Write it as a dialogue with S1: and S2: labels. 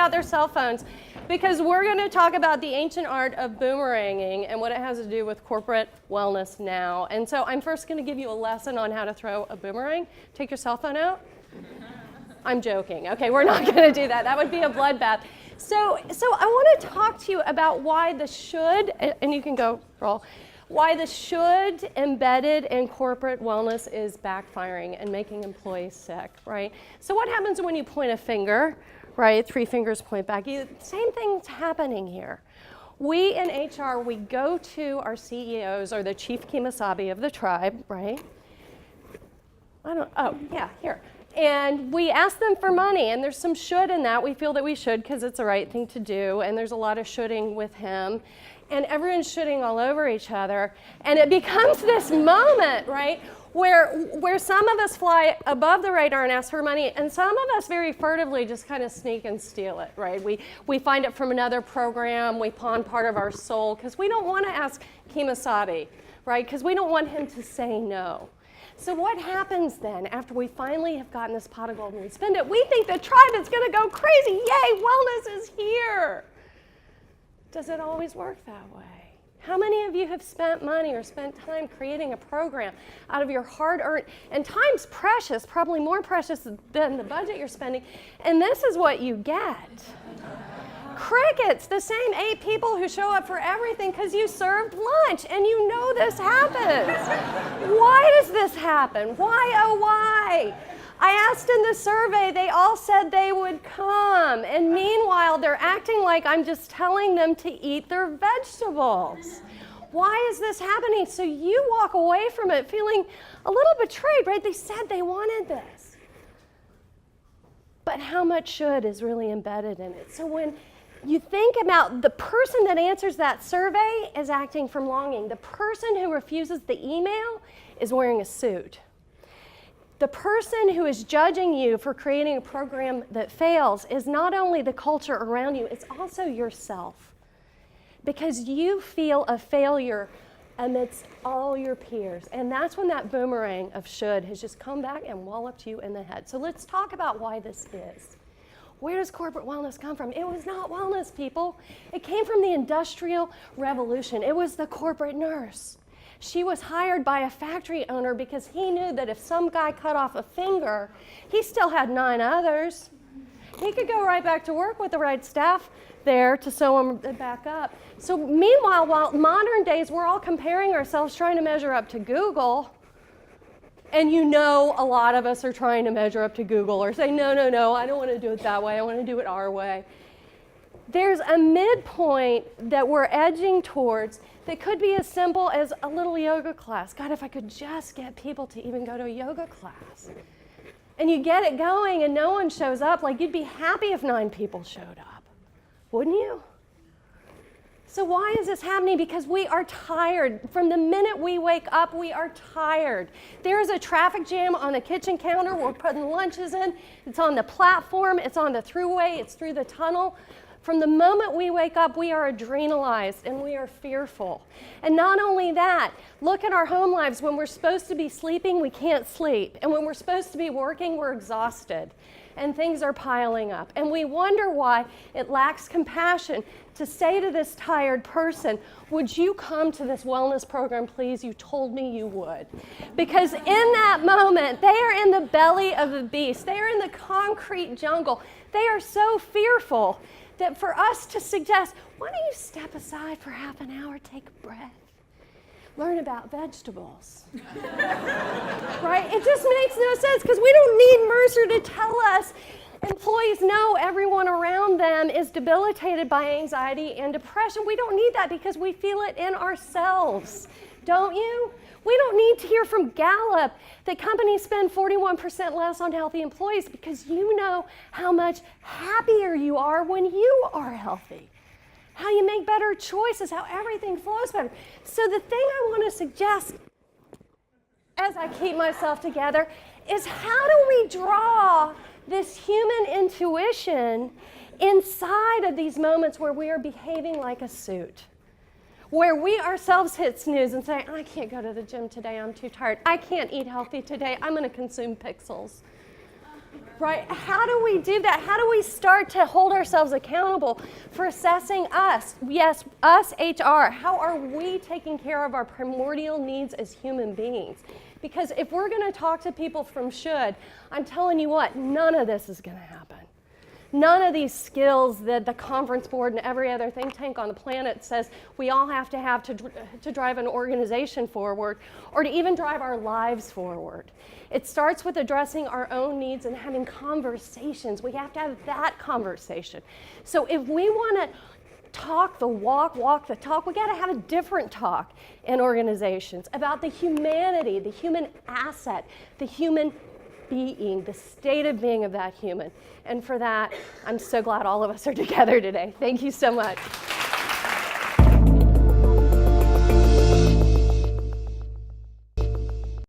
S1: out their cell phones because we're going to talk about the ancient art of boomeranging and what it has to do with corporate wellness now. And so I'm first going to give you a lesson on how to throw a boomerang. Take your cell phone out. I'm joking. Okay, we're not going to do that. That would be a bloodbath. So I want to talk to you about why the should, and you can go roll, why the should embedded in corporate wellness is backfiring and making employees sick, right? So what happens when you point a finger, right? 3 fingers point back. Same thing's happening here. We in HR, we go to our CEOs or the chief kemosabe of the tribe, right? Here. And we ask them for money, and there's some should in that. We feel that we should because it's the right thing to do, and there's a lot of shoulding with him. And everyone's shoulding all over each other. And it becomes this moment, right, where some of us fly above the radar and ask for money, and some of us very furtively just kind of sneak and steal it, right? We find it from another program. We pawn part of our soul because we don't want to ask kemosabe, right, because we don't want him to say no. So what happens then after we finally have gotten this pot of gold and we spend it? We think the tribe is going to go crazy. Yay, wellness is here. Does it always work that way? How many of you have spent money or spent time creating a program out of your hard-earned, and time's precious, probably more precious than the budget you're spending, and this is what you get. Crickets, the same 8 people who show up for everything because you served lunch and you know this happens. Why does this happen? Why, oh why? I asked in the survey, they all said they would come, and meanwhile they're acting like I'm just telling them to eat their vegetables. Why is this happening? So you walk away from it feeling a little betrayed, right? They said they wanted this. But how much should is really embedded in it? So when you think about the person that answers that survey is acting from longing. The person who refuses the email is wearing a suit. The person who is judging you for creating a program that fails is not only the culture around you, it's also yourself. Because you feel a failure amidst all your peers. And that's when that boomerang of should has just come back and walloped you in the head. So let's talk about why this is. Where does corporate wellness come from? It was not wellness, people. It came from the Industrial Revolution. It was the corporate nurse. She was hired by a factory owner because he knew that if some guy cut off a finger, he still had 9 others. He could go right back to work with the right staff there to sew them back up. So meanwhile, while modern days, we're all comparing ourselves, trying to measure up to Google. And you know a lot of us are trying to measure up to Google or say, no, I don't want to do it that way. I want to do it our way. There's a midpoint that we're edging towards that could be as simple as a little yoga class. God, if I could just get people to even go to a yoga class. And you get it going and no one shows up, like you'd be happy if 9 people showed up, wouldn't you? So why is this happening? Because we are tired. From the minute we wake up, we are tired. There's a traffic jam on the kitchen counter. We're putting lunches in. It's on the platform. It's on the throughway. It's through the tunnel. From the moment we wake up, we are adrenalized and we are fearful. And not only that, look at our home lives. When we're supposed to be sleeping, we can't sleep. And when we're supposed to be working, we're exhausted. And things are piling up. And we wonder why it lacks compassion to say to this tired person, would you come to this wellness program, please? You told me you would. Because in that moment, they are in the belly of the beast. They are in the concrete jungle. They are so fearful that for us to suggest, why don't you step aside for half an hour, take a breath, learn about vegetables. Right? It just makes no sense because we don't need Mercer to tell us. Employees know everyone around them is debilitated by anxiety and depression. We don't need that because we feel it in ourselves. Don't you? We don't need to hear from Gallup that companies spend 41% less on healthy employees because you know how much happier you are when you are healthy. How you make better choices, how everything flows better. So the thing I want to suggest as I keep myself together is how do we draw this human intuition inside of these moments where we are behaving like a suit, where we ourselves hit snooze and say, I can't go to the gym today, I'm too tired. I can't eat healthy today, I'm going to consume pixels. Right? How do we do that? How do we start to hold ourselves accountable for assessing us? Yes, us, HR. How are we taking care of our primordial needs as human beings? Because if we're going to talk to people from should, I'm telling you what, none of this is going to happen. None of these skills that the conference board and every other think tank on the planet says we all have to drive an organization forward or to even drive our lives forward. It starts with addressing our own needs and having conversations. We have to have that conversation. So if we want to talk the walk, walk the talk, we got to have a different talk in organizations about the humanity, the human asset, the human being, the state of being of that human. And for that, I'm so glad all of us are together today. Thank you so much.